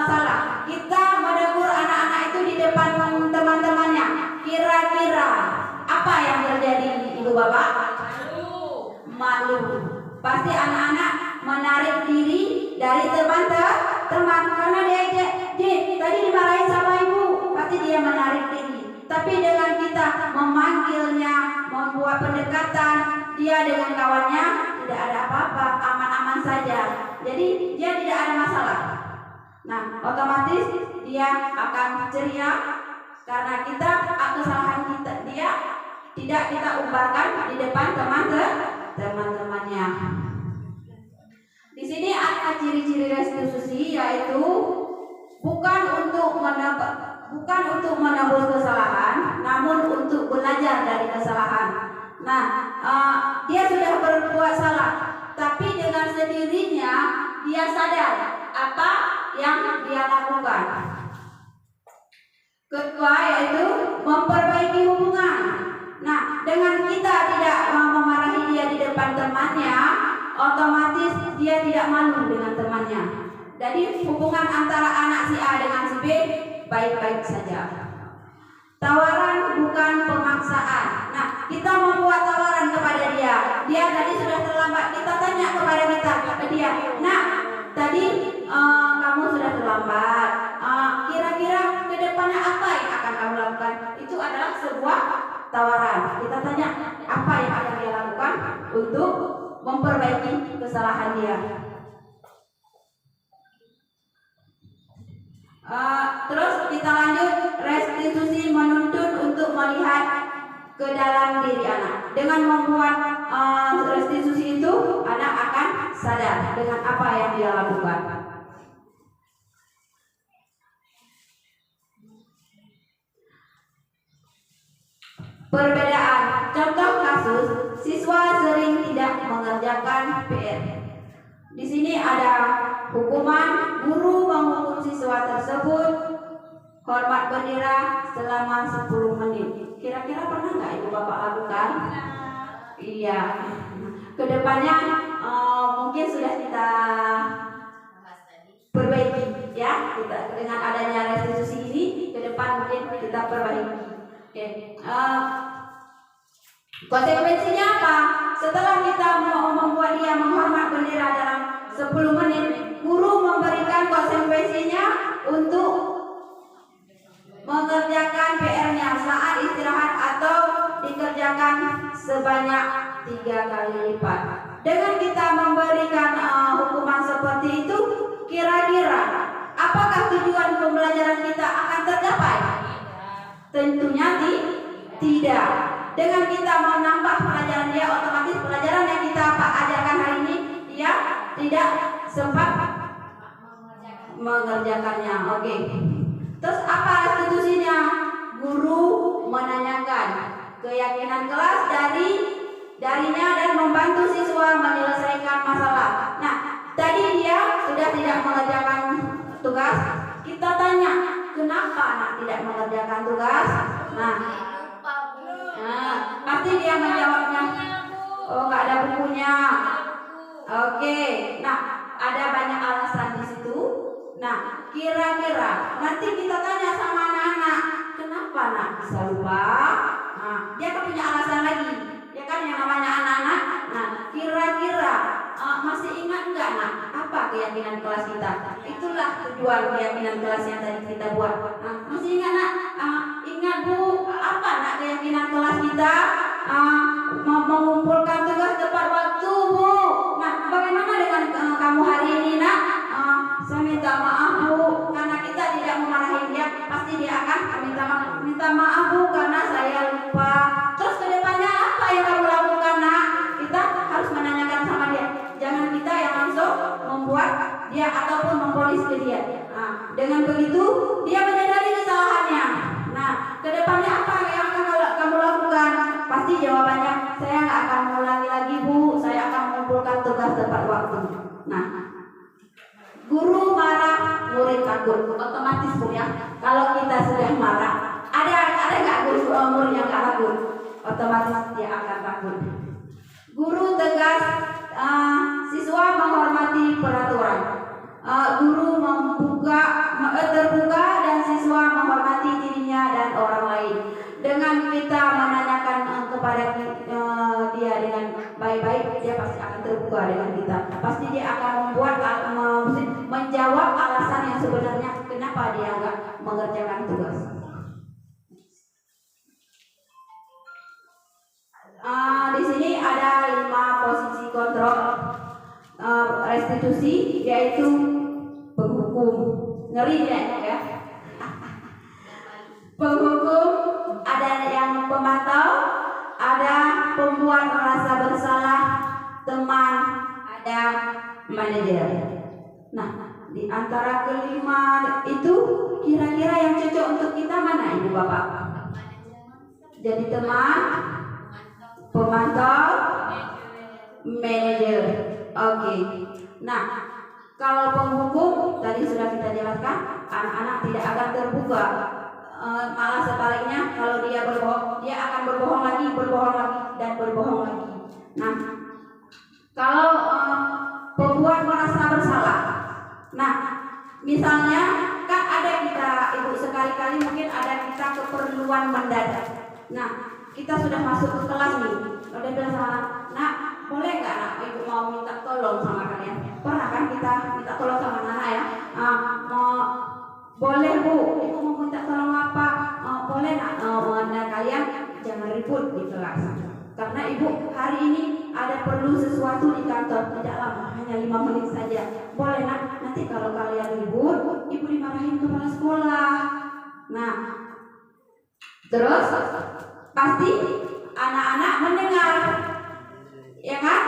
salah, kita menegur anak-anak itu di depan teman-temannya. Kira-kira apa yang terjadi, ibu bapak? Malu. Pasti anak-anak menarik diri dari teman-teman karena dia tadi dimarahin sama ibu, pasti dia menarik memanggilnya, membuat pendekatan, dia dengan kawannya tidak ada apa-apa, aman-aman saja. Jadi dia tidak ada masalah. Nah, otomatis dia akan ceria karena kesalahan kita dia tidak kita umbarkan di depan teman-temannya. Di sini ada ciri-ciri restitusi, yaitu bukan untuk menebus kesalahan, namun untuk belajar dari kesalahan. Nah, dia sudah berbuat salah, tapi dengan sendirinya dia sadar apa yang dia lakukan. Kedua, yaitu memperbaiki hubungan. Nah, dengan kita tidak memarahi dia di depan temannya, otomatis dia tidak malu dengan temannya. Jadi hubungan antara anak si A dengan si B baik-baik saja. Tawaran bukan pemaksaan. Nah, kita membuat tawaran kepada dia. Dia tadi sudah terlambat. Kita tanya kepada dia, "Nah, tadi kamu sudah terlambat. Kira-kira ke depannya apa yang akan kamu lakukan?" Itu adalah sebuah tawaran. Kita tanya apa yang akan dia lakukan untuk memperbaiki kesalahan dia. Terus kita lanjut, restitusi menuntun untuk melihat ke dalam diri anak. Dengan membuat restitusi itu, anak akan sadar dengan apa yang dia lakukan. Perbedaan. Contoh kasus, siswa sering tidak mengerjakan PR. Di sini ada hukuman, guru menghukum siswa tersebut hormat bendera selama 10 menit. Kira-kira pernah nggak ibu bapak lakukan? Iya. Kedepannya mungkin sudah kita perbaiki ya. Kita dengan adanya restitusi ini, ke depan mungkin kita perbaiki. Oke. Konsekuensinya apa? Setelah kita mau membuat dia menghormat bendera dalam 10 menit, guru memberikan konsekuensinya untuk mengerjakan PR-nya saat istirahat atau dikerjakan sebanyak 3 kali lipat. Dengan kita memberikan hukuman seperti itu, kira-kira apakah tujuan pembelajaran kita akan tercapai? Tentunya tidak. Dengan kita menambah pelajaran dia, otomatis pelajaran yang kita ajarkan hari ini dia tidak sempat mengerjakannya. Oke. Terus apa restitusinya? Guru menanyakan keyakinan kelas darinya dan membantu siswa menyelesaikan masalah. Nah, tadi dia sudah tidak mengerjakan tugas. Kita tanya, kenapa anak tidak mengerjakan tugas? Nah, pasti dia menjawabnya, oh nggak ada bukunya. Oke, nah ada banyak alasan di situ. Nah, kira-kira nanti kita tanya sama anak-anak, kenapa nak bisa lupa? Nah, dia kan punya alasan lagi, ya kan yang namanya anak-anak. Nah, kira-kira masih ingat nggak nak apa keyakinan kelas kita? Itulah tujuan keyakinan kelas yang tadi kita buat. Nah, masih ingat nak? Ingat bu, apa nak keyakinan kelas kita? Mengumpulkan tugas tepat waktu bu. Nah, bagaimana dengan kamu hari ini nak? Saya minta maaf bu, karena kita tidak memarahi dia, pasti dia akan minta maaf bu karena saya lupa. Terus kedepannya apa yang kamu lakukan nak? Kita harus menanyakan sama dia. Jangan kita yang langsung membuat dia ataupun memponis ke dia. Nah, dengan begitu dia menyadari kesalahannya. Nah, kedepannya apa yang akan kamu lakukan? Pasti jawabannya, saya nggak akan mengulangi lagi bu, saya akan mengumpulkan tugas tepat waktu. Nah, guru marah, murid takut, otomatis bu ya. Kalau kita sudah marah, ada nggak guru murid yang nggak takut? Otomatis dia akan takut. Guru tegas, siswa menghormati peraturan. Guru terbuka dan siswa menghormati dirinya dan orang lain. Dengan kita menanyakan kepada dia dengan baik-baik, dia pasti akan terbuka dengan kita. Pasti dia akan menjawab alasan yang sebenarnya kenapa dia nggak mengerjakan tugas. kontrol restitusi, yaitu penghukum. Ngeri ya? Penghukum, ada yang pemantau, ada pembuat merasa bersalah, teman, ada manajer. Nah, di antara kelima itu kira-kira yang cocok untuk kita mana, Ibu Bapak? Jadi teman, pemantau, manajer. Oke. Nah, kalau penghukum tadi sudah kita jelaskan, anak-anak tidak akan terbuka. Malah sebaliknya, kalau dia berbohong, dia akan berbohong lagi, dan berbohong lagi. Nah, kalau pembuat merasa bersalah, nah, misalnya kan ada kita, Ibu, sekali-kali mungkin ada kita keperluan mendadak. Nah, kita sudah masuk ke kelas nih, udah bilang sama nak, boleh nggak nak Ibu mau minta tolong sama kalian? Pernah kan kita minta tolong sama anak ya? Boleh Bu, Ibu mau minta tolong apa? Boleh nak? Nah, kalian jangan ribut di kelas, karena Ibu hari ini ada perlu sesuatu di kantor, tidak lama, hanya 5 menit saja. Boleh nak? Nanti kalau kalian ribut, Ibu dimarahin kepala sekolah. Nah, terus pasti anak-anak mendengar, ya kan?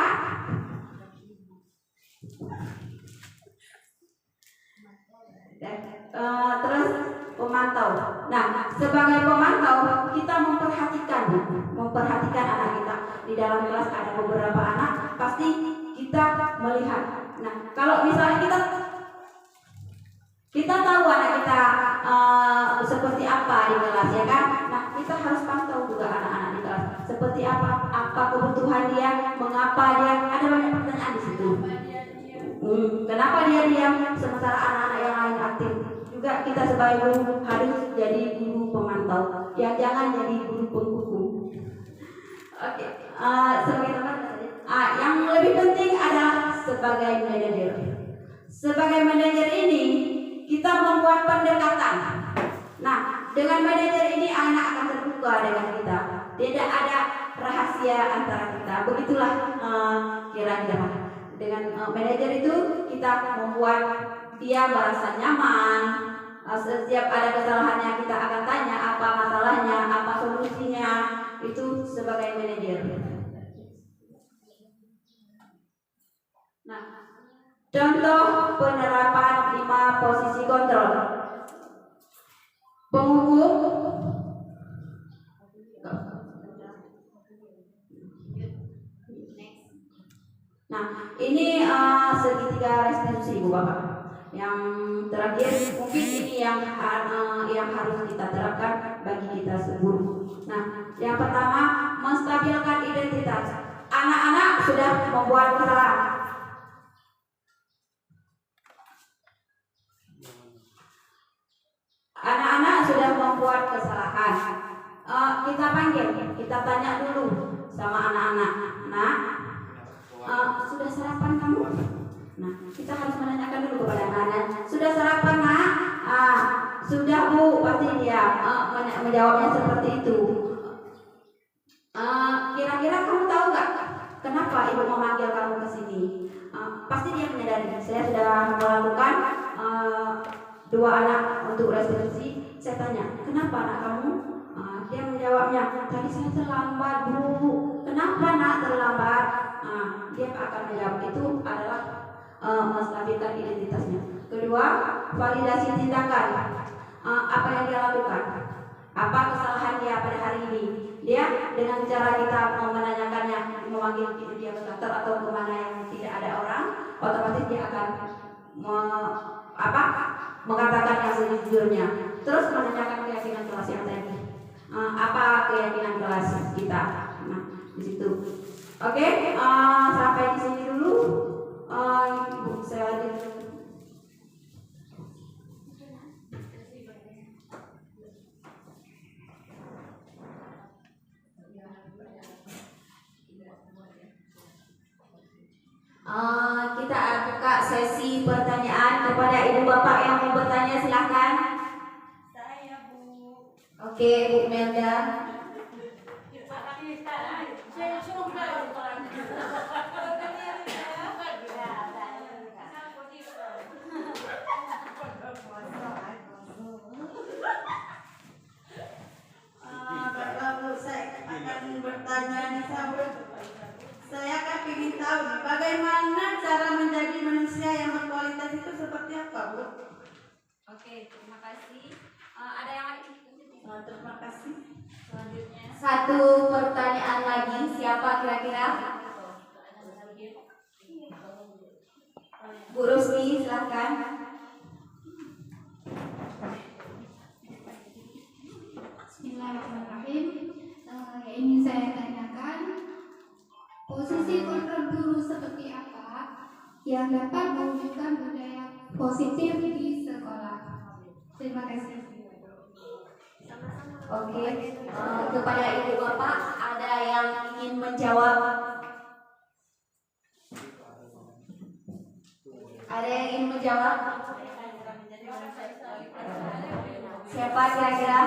Terus pemantau. Nah, sebagai pemantau kita memperhatikan anak kita. Di dalam kelas ada beberapa anak, pasti kita melihat. Nah, kalau misalnya kita tahu anak kita seperti apa di kelas, ya kan? Nah, kita harus pantau juga anak-anak di kelas. Seperti apa kebutuhan dia, mengapa dia, ada banyak pertanyaan di situ. Kenapa dia diam sementara anak-anak yang lain aktif? Juga kita sebagai guru harus jadi guru pemantau, ya jangan jadi guru penghukum. Oke, yang lebih penting adalah sebagai manajer. Sebagai manajer ini kita membuat pendekatan. Nah, dengan manajer ini anak akan terbuka dengan kita. Tidak ada rahasia antara kita. Begitulah kira-kira. Dengan manajer itu kita membuat dia merasa nyaman. Setiap ada kesalahannya kita akan tanya apa masalahnya, apa solusinya. Itu sebagai manajer. Nah, contoh penerapan 5 posisi kontrol. Penghukum, nah ini segitiga restitusi, Ibu Bapak. Yang terakhir mungkin ini yang harus kita terapkan bagi kita guru. Nah, yang pertama menstabilkan identitas. Anak-anak sudah membuat kesalahan. Anak-anak sudah membuat kesalahan. Kita panggil, kita tanya dulu sama anak-anak. Nah, sudah sarapan kamu? Nah, kita harus menanyakan dulu kepada anak-anak. Sudah sarapan nak? Sudah Bu, pasti dia menjawabnya seperti itu. Kira-kira kamu tahu nggak kenapa Ibu memanggil kamu ke sini? Pasti dia menyadari. Saya sudah melakukan 2 anak untuk restitusi. Saya tanya, kenapa anak kamu? Dia menjawabnya, tadi saya terlambat Bu. Kenapa nak terlambat? Dia akan menjawab itu adalah menstabilkan identitasnya. Kedua, validasi tindakan. Apa yang dia lakukan? Apa kesalahan dia pada hari ini? Dia dengan cara kita menanyakannya, memanggil dia ke kantor atau kemana yang tidak ada orang, otomatis dia akan mengatakan yang sejujurnya. Terus menanyakan keyakinan kelas yang tadi. Apa keyakinan kelas kita? Nah, di situ. Oke, sampai di sini dulu. Saya kita buka sesi pertanyaan kepada Ibu Bapak yang mau bertanya, silahkan.
Saya Bu.
Oke, Bu Melda.
Saya
Satu pertanyaan lagi, siapa kira-kira? Bu Rusmi, silakan.
Bismillahirrahmanirrahim. Yang ingin saya tanyakan, posisi kontrol guru seperti apa yang dapat mewujudkan budaya positif di sekolah? Terima kasih.
Oke, kepada Ibu Bapak ada yang ingin menjawab? Ada yang ingin menjawab? Siapa kira-kira?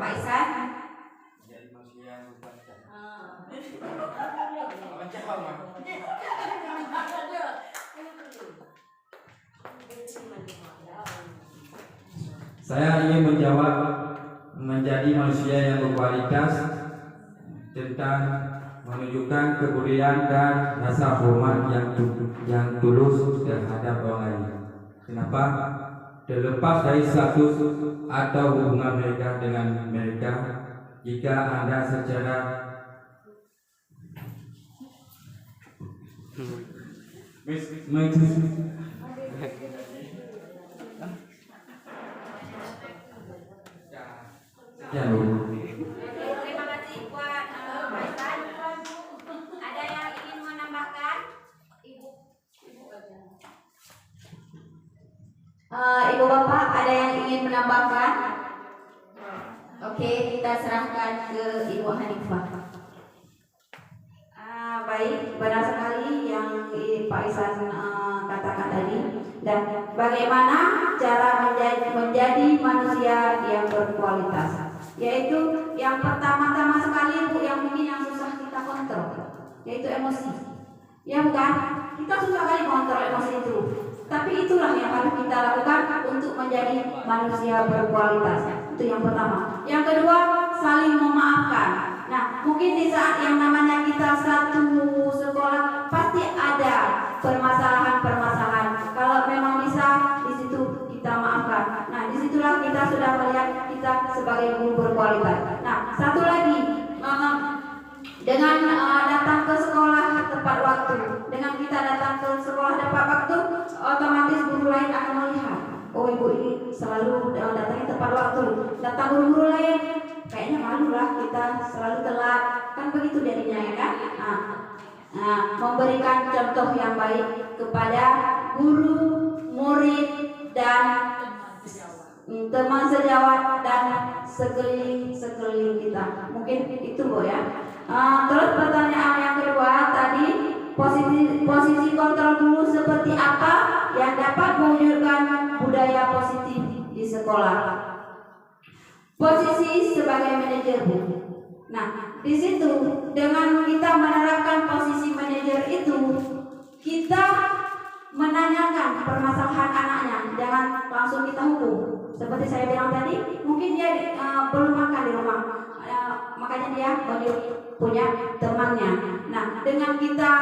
Pak Isan?
Saya ingin menjawab menjadi manusia yang berkualitas tentang menunjukkan kebudayaan dan rasa hormat yang tulus terhadap orang lain. Kenapa? Terlepas dari status atau hubungan mereka dengan mereka, jika Anda secara ya,
Terima kasih buat Pak Isan. Ada yang ingin menambahkan?
Ibu Bapak ada yang ingin menambahkan? Oke, kita serahkan ke Ibu Hanifah. Baik, benar sekali yang Pak Isan katakan tadi. Dan bagaimana cara menjadi manusia yang berkualitas? Yaitu yang pertama-tama sekali Bu, yang mungkin yang susah kita kontrol, yaitu emosi. Ya bukan? Kita susah kali kontrol emosi itu. Tapi itulah yang harus kita lakukan untuk menjadi manusia berkualitas. Itu yang pertama. Yang kedua, saling memaafkan. Nah, mungkin di saat yang namanya kita satu sekolah pasti ada permasalahan-permasalahan. Kalau memang bisa, di situ kita maafkan. Nah, disitulah kita sudah melihat kita sebagai guru berkualitas. Nah, satu lagi, dengan datang ke sekolah tepat waktu. Dengan kita datang ke sekolah tepat waktu, otomatis guru lain akan melihat, oh ibu ini selalu datangnya tepat waktu. Datang guru lain, kayaknya malu lah kita selalu telat. Kan begitu jadinya ya kan? Nah, memberikan contoh yang baik kepada guru, murid, dan teman sejawat dan sekeliling kita. Mungkin itu Bu ya. Terus pertanyaan yang kedua tadi, posisi kontrol guru seperti apa yang dapat mewujudkan budaya positif di sekolah? Posisi sebagai manajer Bu. Nah, di situ dengan kita menerapkan posisi manajer itu, kita menanyakan permasalahan anaknya, jangan langsung kita hukum. Seperti saya bilang tadi, mungkin dia belum makan di rumah, makanya dia punya temannya. Nah, dengan kita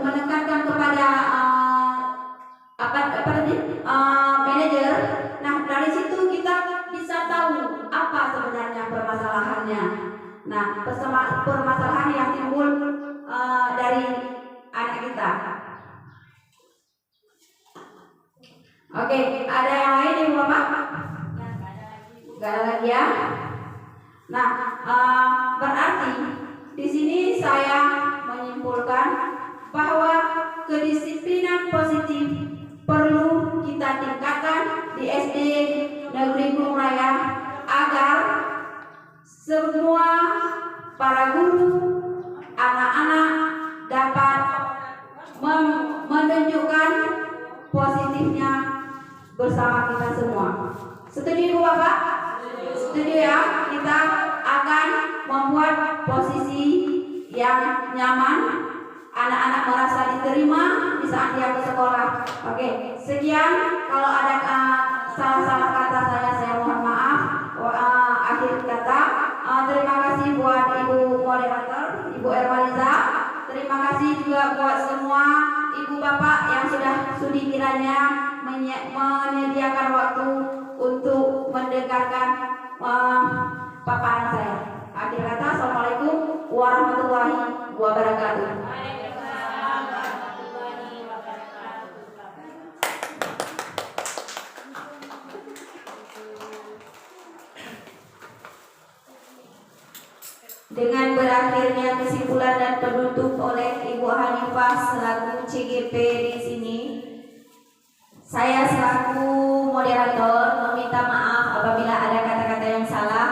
menekankan kepada manajer, nah dari situ kita bisa tahu apa sebenarnya permasalahannya. Nah, permasalahan yang timbul dari anak kita. Oke, ada yang lain Ibu Bapak? Gak ada lagi ya. Nah, berarti di sini saya menyimpulkan bahwa kedisiplinan positif perlu kita tingkatkan di SD Negeri Gunung Raya agar semua para guru, anak-anak dapat menunjukkan positifnya bersama kita semua. Setuju Ibu Bapak? Setuju ya? Kita akan membuat posisi yang nyaman, anak-anak merasa diterima di saat dia ke sekolah. Oke, sekian. Kalau ada salah-salah kata saya mohon maaf. Akhir kata, terima kasih buat Ibu moderator, Ibu Ermaliza. Terima kasih juga buat semua Ibu Bapak yang sudah sudi kiranya menyediakan waktu untuk mendengarkan paparan saya. Akhir kata, assalamualaikum warahmatullahi wabarakatuh. Dengan berakhirnya kesimpulan dan penutup oleh Ibu Hanifah selaku CGP di sini, saya selaku moderator meminta maaf apabila ada kata-kata yang salah.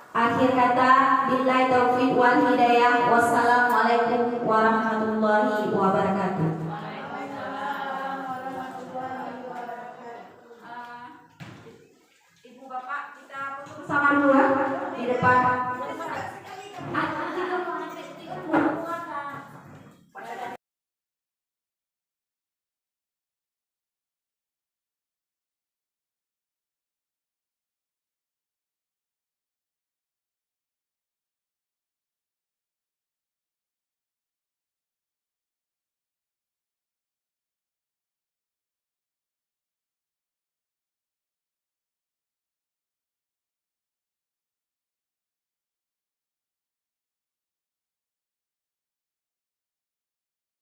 Akhir kata, billahi taufiq wal hidayah. Wassalamualaikum warahmatullahi wabarakatuh. Ibu bapak, kita bersama dulu di depan.